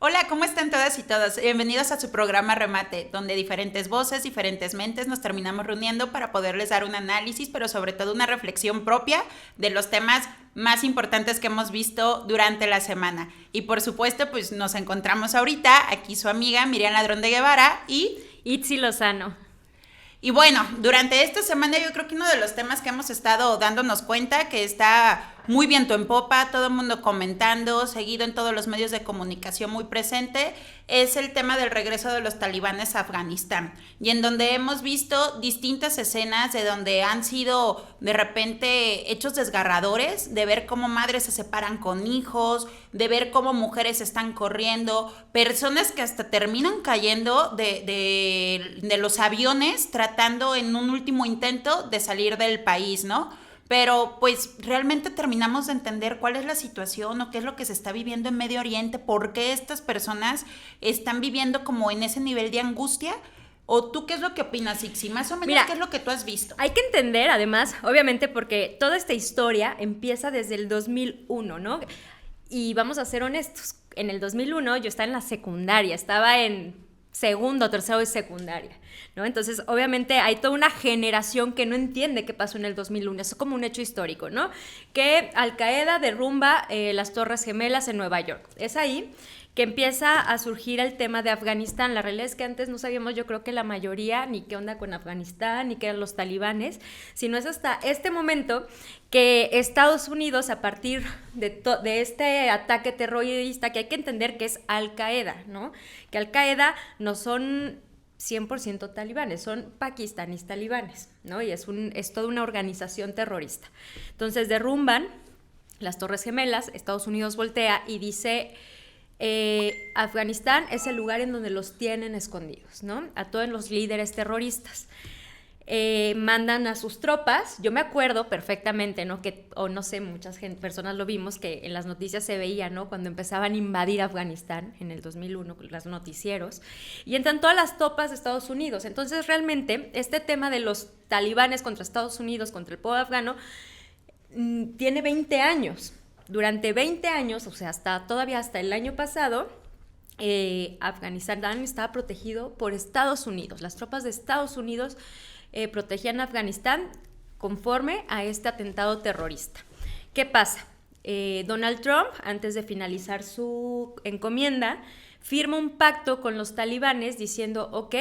Hola, ¿cómo están todas y todos? Bienvenidos a su programa Remate, donde diferentes voces, diferentes mentes nos terminamos reuniendo para poderles dar un análisis, pero sobre todo una reflexión propia de los temas más importantes que hemos visto durante la semana. Y por supuesto, pues nos encontramos ahorita, aquí su amiga Miriam Ladrón de Guevara y Itzi Lozano. Y bueno, durante esta semana yo creo que uno de los temas que hemos estado dándonos cuenta que está muy viento en popa, todo el mundo comentando, seguido en todos los medios de comunicación muy presente, es el tema del regreso de los talibanes a Afganistán. Y en donde hemos visto distintas escenas de donde han sido de repente hechos desgarradores, de ver cómo madres se separan con hijos, de ver cómo mujeres están corriendo, personas que hasta terminan cayendo de los aviones tratando en un último intento de salir del país, ¿no? Pero pues realmente terminamos de entender cuál es la situación o qué es lo que se está viviendo en Medio Oriente, por qué estas personas están viviendo como en ese nivel de angustia. ¿O tú qué es lo que opinas, Ixi? Más o menos, Mira, ¿qué es lo que tú has visto? Hay que entender, además, obviamente, porque toda esta historia empieza desde el 2001, ¿no? Y vamos a ser honestos, en el 2001 yo estaba en la secundaria, estaba en segundo, tercero de secundaria, ¿no? Entonces, obviamente, hay toda una generación que no entiende qué pasó en el 2001, es como un hecho histórico, ¿no? Que Al Qaeda derrumba las Torres Gemelas en Nueva York. Es ahí que empieza a surgir el tema de Afganistán. La realidad es que antes no sabíamos, yo creo que la mayoría, ni qué onda con Afganistán, ni qué eran los talibanes, sino es hasta este momento que Estados Unidos, a partir de este ataque terrorista, que hay que entender que es Al Qaeda, ¿no? Que Al Qaeda no son 100% talibanes, son pakistaníes talibanes, ¿no? Y es toda una organización terrorista. Entonces derrumban las Torres Gemelas, Estados Unidos voltea y dice... Afganistán es el lugar en donde los tienen escondidos, ¿no? A todos los líderes terroristas. Mandan a sus tropas. Yo me acuerdo perfectamente, ¿no? O no sé, muchas personas lo vimos, que en las noticias se veía, ¿no? Cuando empezaban a invadir Afganistán en el 2001, los noticieros, y entran todas las tropas de Estados Unidos. Entonces, realmente, este tema de los talibanes contra Estados Unidos, contra el pueblo afgano, tiene 20 años. Durante 20 años, o sea, todavía hasta el año pasado, Afganistán estaba protegido por Estados Unidos. Las tropas de Estados Unidos protegían a Afganistán conforme a este atentado terrorista. ¿Qué pasa? Donald Trump, antes de finalizar su encomienda, firma un pacto con los talibanes diciendo, ok,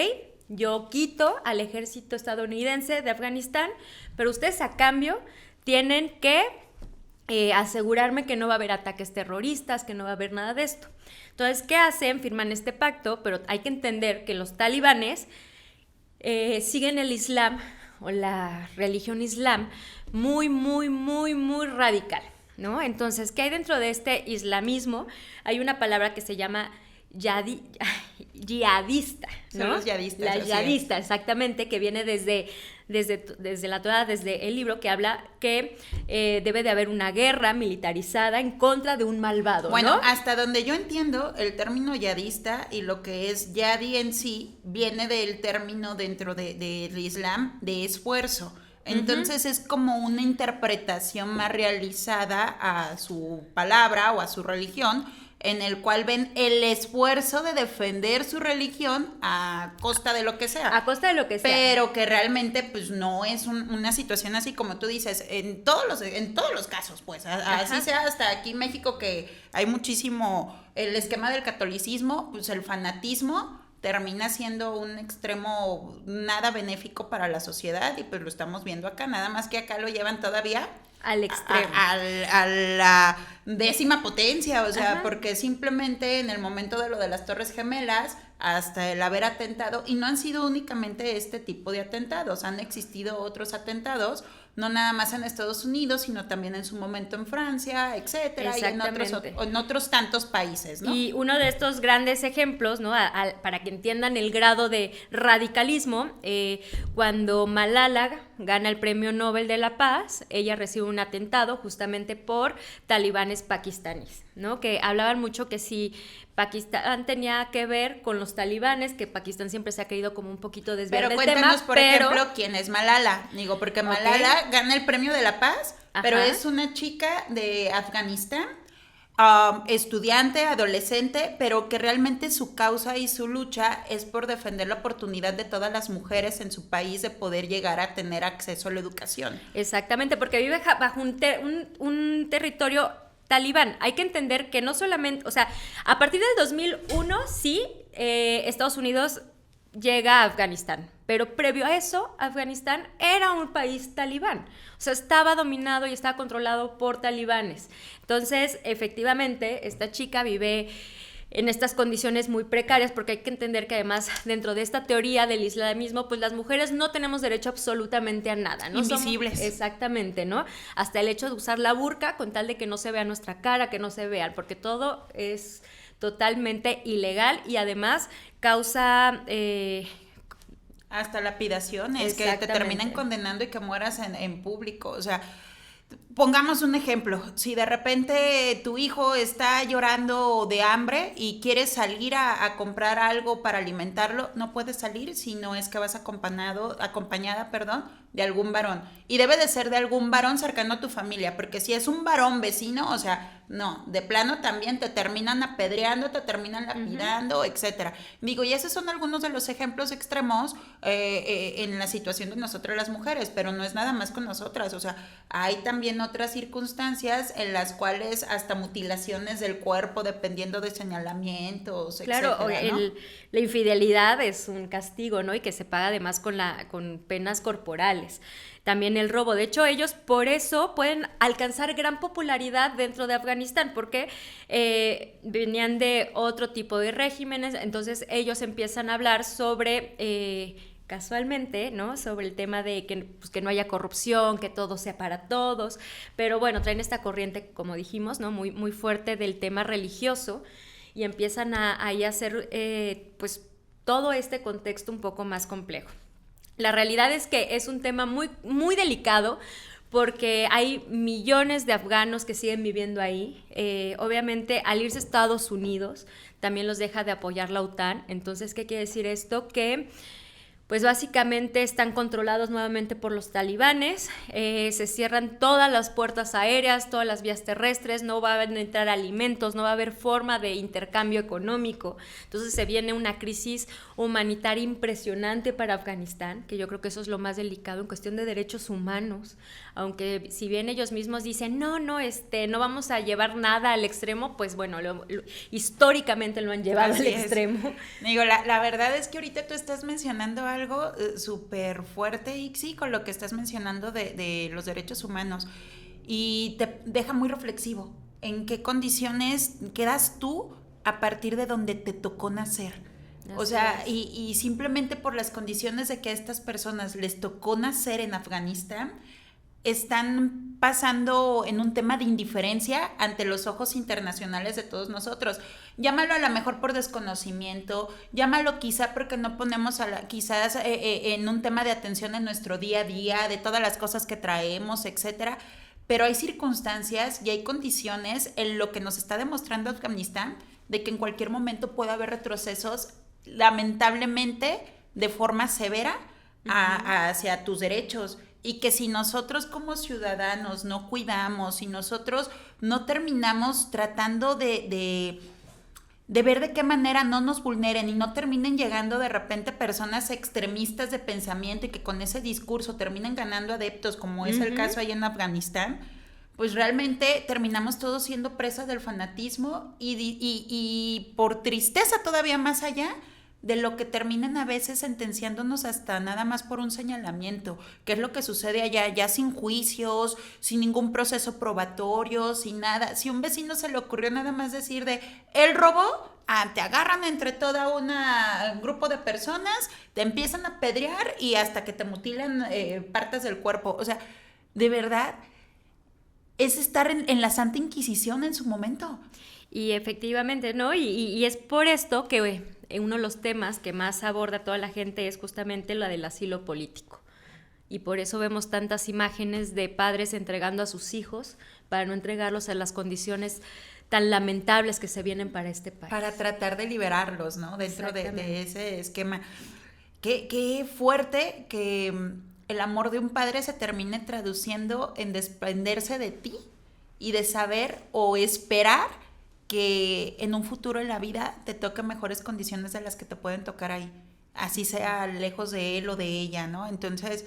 yo quito al ejército estadounidense de Afganistán, pero ustedes a cambio tienen que asegurarme que no va a haber ataques terroristas, que no va a haber nada de esto. Entonces, ¿qué hacen? Firman este pacto, pero hay que entender que los talibanes siguen el Islam o la religión Islam muy, muy, muy, muy radical, ¿no? Entonces, ¿qué hay dentro de este islamismo? Hay una palabra que se llama yihadista, ¿no? Son los yihadistas. La yihadista, exactamente, que viene desde la Torá, desde el libro que habla que debe de haber una guerra militarizada en contra de un malvado, Bueno, ¿no? hasta donde yo entiendo, el término yihadista y lo que es yadi en sí viene del término dentro del Islam de esfuerzo. Entonces es como una interpretación más realizada a su palabra o a su religión, en el cual ven el esfuerzo de defender su religión a costa de lo que sea. A costa de lo que sea. Pero que realmente pues no es una situación así como tú dices, en todos los casos, pues, así sea hasta aquí en México, que hay muchísimo el esquema del catolicismo, pues el fanatismo termina siendo un extremo nada benéfico para la sociedad, y pues lo estamos viendo acá, nada más que acá lo llevan todavía al extremo. A la 10ª potencia, o sea, porque simplemente en el momento de lo de las Torres Gemelas, hasta el haber atentado, y no han sido únicamente este tipo de atentados, han existido otros atentados, no nada más en Estados Unidos, sino también en su momento en Francia, etcétera, y en otros tantos países, ¿no? Y uno de estos grandes ejemplos, ¿no? Para que entiendan el grado de radicalismo, cuando Malala gana el Premio Nobel de la Paz, ella recibe un atentado justamente por talibanes pakistaníes, ¿no? Que hablaban mucho que si Pakistán tenía que ver con los talibanes, que Pakistán siempre se ha querido como un poquito desviar del tema. Pero cuéntanos, por ejemplo, quién es Malala. Digo, porque Malala gana el Premio de la Paz, pero es una chica de Afganistán estudiante, adolescente, pero que realmente su causa y su lucha es por defender la oportunidad de todas las mujeres en su país de poder llegar a tener acceso a la educación. Exactamente, porque vive bajo un territorio talibán. Hay que entender que no solamente, o sea, a partir del 2001 sí, Estados Unidos llega a Afganistán, pero previo a eso, Afganistán era un país talibán, o sea, estaba dominado y estaba controlado por talibanes. Entonces, efectivamente, esta chica vive en estas condiciones muy precarias, porque hay que entender que además dentro de esta teoría del islamismo, pues las mujeres no tenemos derecho absolutamente a nada, ¿no? Invisibles. Exactamente, ¿no? Hasta el hecho de usar la burka con tal de que no se vea nuestra cara, que no se vean, porque todo es totalmente ilegal y además causa... hasta lapidaciones que te terminan condenando y que mueras en público. O sea, pongamos un ejemplo. Si de repente tu hijo está llorando de hambre y quieres salir a comprar algo para alimentarlo, no puedes salir si no es que vas acompañada, de algún varón. Y debe de ser de algún varón cercano a tu familia, porque si es un varón vecino, o sea, no, de plano también te terminan apedreando, te terminan lapidando, etcétera. Digo, y esos son algunos de los ejemplos extremos en la situación de nosotras las mujeres, pero no es nada más con nosotras, o sea, hay también otras circunstancias en las cuales hasta mutilaciones del cuerpo, dependiendo de señalamientos, claro, etcétera, ¿no? La infidelidad es un castigo, ¿no? Y que se paga además con penas corporales. También el robo. De hecho, ellos por eso pueden alcanzar gran popularidad dentro de Afganistán, porque venían de otro tipo de regímenes, entonces ellos empiezan a hablar sobre... casualmente, ¿no? Sobre el tema de que no haya corrupción, que todo sea para todos, pero bueno, traen esta corriente, como dijimos, ¿no? Muy, muy fuerte del tema religioso y empiezan ahí a hacer, pues, todo este contexto un poco más complejo. La realidad es que es un tema muy, muy delicado porque hay millones de afganos que siguen viviendo ahí. Obviamente, al irse a Estados Unidos, también los deja de apoyar la OTAN. Entonces, ¿qué quiere decir esto? Que pues básicamente están controlados nuevamente por los talibanes, se cierran todas las puertas aéreas, todas las vías terrestres, no van a entrar alimentos, no va a haber forma de intercambio económico. Entonces se viene una crisis humanitaria impresionante para Afganistán, que yo creo que eso es lo más delicado en cuestión de derechos humanos, aunque si bien ellos mismos dicen, no vamos a llevar nada al extremo, pues bueno, históricamente lo han llevado al extremo. Digo, la verdad es que ahorita tú estás mencionando algo súper fuerte, Ixi, con lo que estás mencionando de los derechos humanos, y te deja muy reflexivo en qué condiciones quedas tú a partir de donde te tocó nacer. O sea, y simplemente por las condiciones de que a estas personas les tocó nacer en Afganistán, están pasando en un tema de indiferencia ante los ojos internacionales de todos nosotros. Llámalo a lo mejor por desconocimiento, llámalo quizá porque no ponemos quizás en un tema de atención en nuestro día a día, de todas las cosas que traemos, etcétera. Pero hay circunstancias y hay condiciones en lo que nos está demostrando Afganistán de que en cualquier momento puede haber retrocesos, lamentablemente, de forma severa hacia tus derechos. Y que si nosotros como ciudadanos no cuidamos, si nosotros no terminamos tratando de ver de qué manera no nos vulneren y no terminen llegando de repente personas extremistas de pensamiento y que con ese discurso terminen ganando adeptos, como es el caso ahí en Afganistán, pues realmente terminamos todos siendo presas del fanatismo y por tristeza todavía más allá, de lo que terminan a veces sentenciándonos hasta nada más por un señalamiento, que es lo que sucede allá, ya sin juicios, sin ningún proceso probatorio, sin nada. Si a un vecino se le ocurrió nada más decir de, él robó, te agarran entre toda un grupo de personas, te empiezan a apedrear y hasta que te mutilan partes del cuerpo. O sea, de verdad, es estar en la Santa Inquisición en su momento. Y efectivamente, ¿no? Y es por esto que uno de los temas que más aborda toda la gente es justamente la del asilo político. Y por eso vemos tantas imágenes de padres entregando a sus hijos para no entregarlos a las condiciones tan lamentables que se vienen para este país. Para tratar de liberarlos, ¿no? Dentro de ese esquema. Qué fuerte que el amor de un padre se termine traduciendo en desprenderse de ti y de saber o esperar que en un futuro en la vida te toquen mejores condiciones de las que te pueden tocar ahí, así sea lejos de él o de ella, ¿no? Entonces,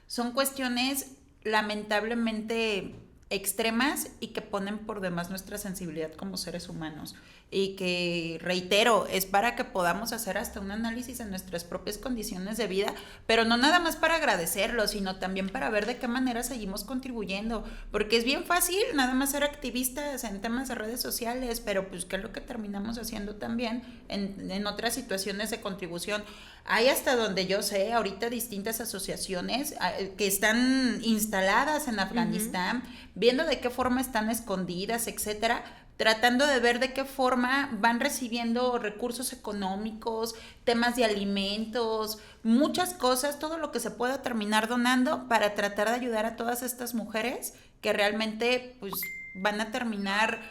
son cuestiones lamentablemente extremas y que ponen por demás nuestra sensibilidad como seres humanos, y que, reitero, es para que podamos hacer hasta un análisis de nuestras propias condiciones de vida, pero no nada más para agradecerlo, sino también para ver de qué manera seguimos contribuyendo, porque es bien fácil nada más ser activistas en temas de redes sociales, pero pues qué es lo que terminamos haciendo también en otras situaciones de contribución. Hay, hasta donde yo sé, ahorita distintas asociaciones que están instaladas en Afganistán, viendo de qué forma están escondidas, etcétera, tratando de ver de qué forma van recibiendo recursos económicos, temas de alimentos, muchas cosas, todo lo que se pueda terminar donando para tratar de ayudar a todas estas mujeres que realmente pues van a terminar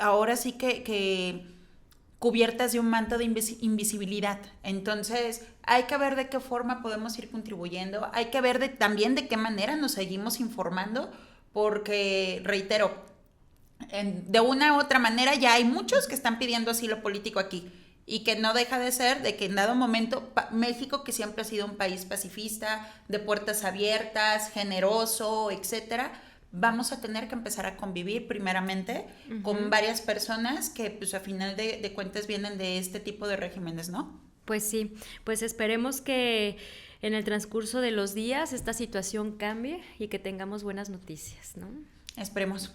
ahora sí que cubiertas de un manto de invisibilidad. Entonces hay que ver de qué forma podemos ir contribuyendo, hay que ver también de qué manera nos seguimos informando, porque, reitero, de una u otra manera ya hay muchos que están pidiendo asilo político aquí, y que no deja de ser de que en dado momento México, que siempre ha sido un país pacifista, de puertas abiertas, generoso, etcétera, vamos a tener que empezar a convivir primeramente con varias personas que pues a final de cuentas vienen de este tipo de regímenes, ¿no? Pues sí, pues esperemos que en el transcurso de los días esta situación cambie y que tengamos buenas noticias, ¿no? Esperemos.